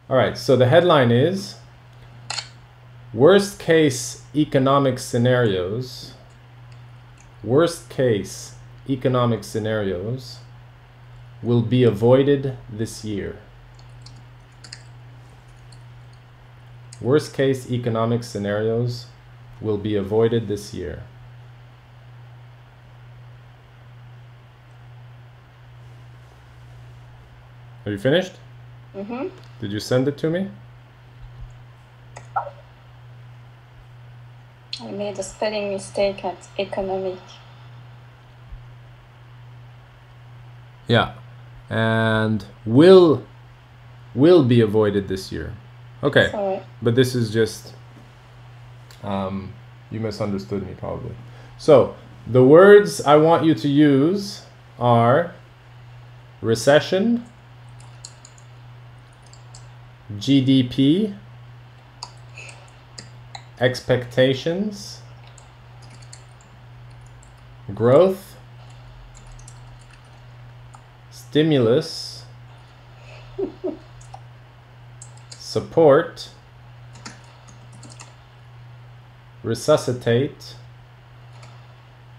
All right, so the headline is worst case economic scenarios. Worst case economic scenarios will be avoided this year. Worst case economic scenarios will be avoided this year. Are you finished? Mm-hmm. Did you send it to me? I made a spelling mistake at economic. Yeah. And will be avoided this year. Okay. Sorry. But this is just you misunderstood me probably. So the words I want you to use are recession, GDP, expectations, growth, stimulus, support, resuscitate.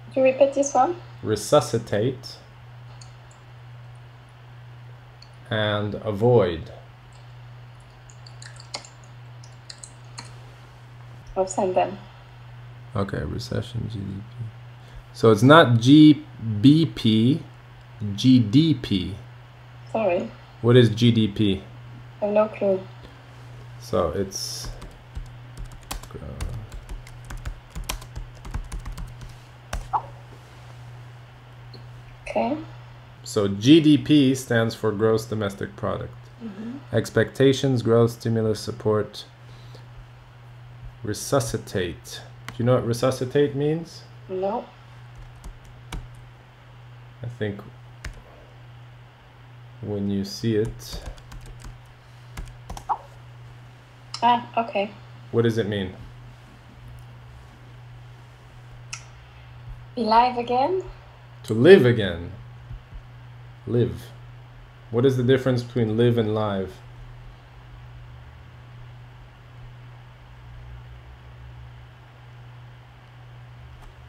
Could you repeat this one? Resuscitate, and avoid. I'll send them. Okay, recession, GDP. So it's not GBP, GDP. Sorry. What is GDP? I have no clue. So it's Okay. so GDP stands for gross domestic product. Mm-hmm. Expectations, growth, stimulus, support, resuscitate. Do you know what resuscitate means? No. I think when you see it. Ah, okay. What does it mean? Be live again? To live again. Live. What is the difference between live and live?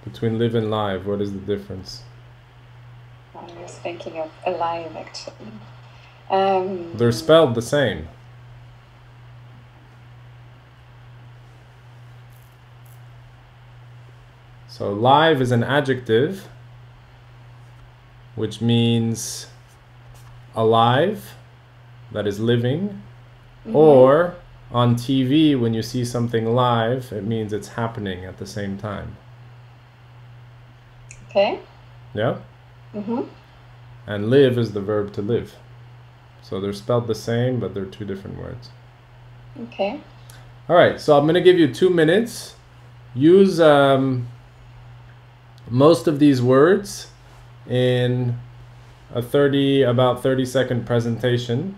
Between live and live, what is the difference? I was thinking of alive, actually. They're spelled the same. So live is an adjective, which means alive, that is living, or on TV, when you see something live, it means it's happening at the same time. Okay. Yeah? Mm-hmm. And live is the verb to live. So they're spelled the same, but they're two different words. Okay. All right, so I'm going to give you 2 minutes. Use most of these words in a about 30-second presentation,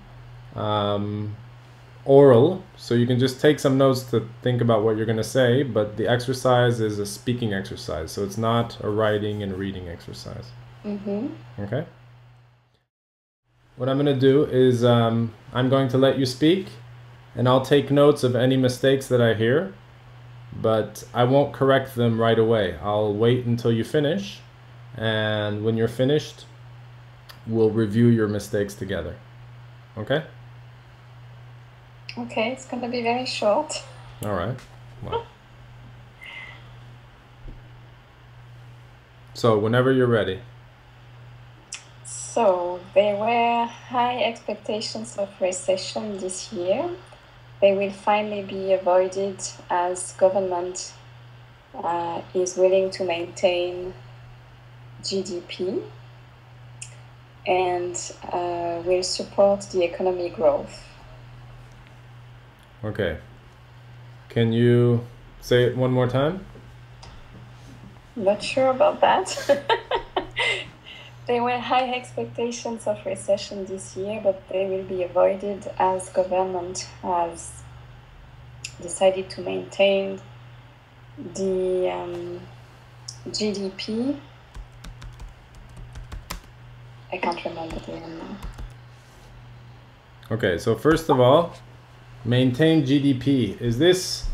oral, so you can just take some notes to think about what you're going to say, but the exercise is a speaking exercise, so it's not a writing and reading exercise. Mm-hmm. Okay? What I'm going to do is I'm going to let you speak, and I'll take notes of any mistakes that I hear, but I won't correct them right away. I'll wait until you finish, and when you're finished, we'll review your mistakes together. Okay? Okay, it's going to be very short. All right. Well. So, whenever you're ready. So, there were high expectations of recession this year. They will finally be avoided as government is willing to maintain GDP and will support the economic growth. Okay. Can you say it one more time? Not sure about that. There were high expectations of recession this year, but they will be avoided as government has decided to maintain the GDP. I can't remember the name now. Okay, so first of all, Maintain GDP. Is this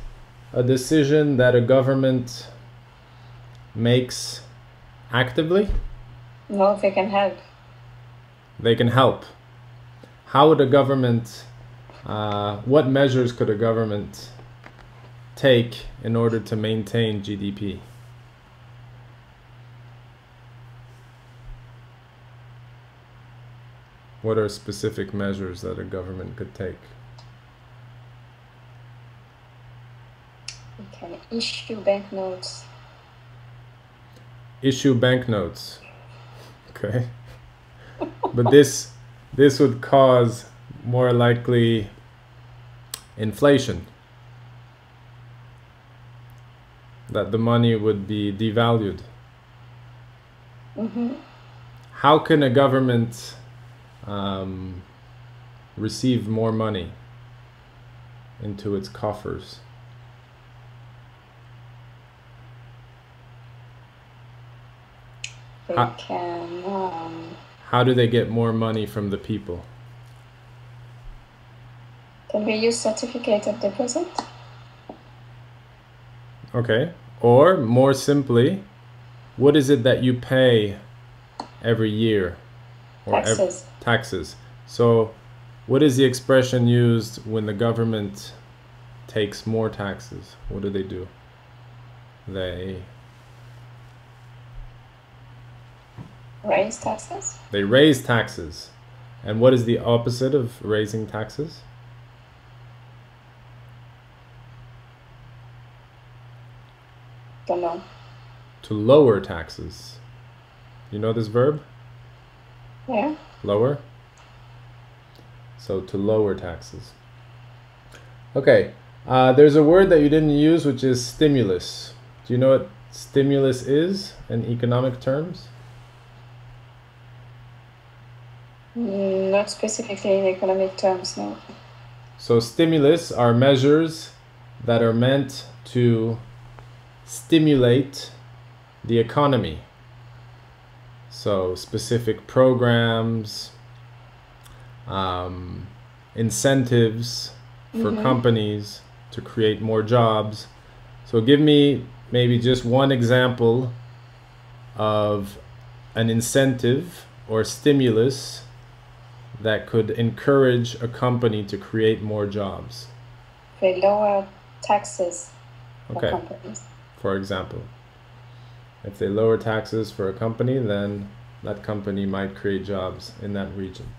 a decision that a government makes actively? No, they can help. They can help. How would a government, what measures could a government take in order to maintain GDP? What are specific measures that a government could take? We can issue banknotes. Issue banknotes. Okay. But this would cause more likely inflation. That the money would be devalued. Mm-hmm. How can a government receive more money into its coffers? They can. How do they get more money from the people? Can we use certificate of deposit? Okay. Or more simply, what is it that you pay every year? Or Taxes. Taxes. So what is the expression used when the government takes more taxes? What do? They Raise taxes? They raise taxes. And what is the opposite of raising taxes? Don't know. To lower taxes. You know this verb? Yeah. Lower? So to lower taxes. Okay. There's a word that you didn't use, which is stimulus. Do you know what stimulus is in economic terms? Not specifically in economic terms, no. So stimulus are measures that are meant to stimulate the economy. So specific programs, incentives for companies to create more jobs. So give me maybe just one example of an incentive or stimulus that could encourage a company to create more jobs. They lower taxes for Okay. companies. For example, if they lower taxes for a company, then that company might create jobs in that region.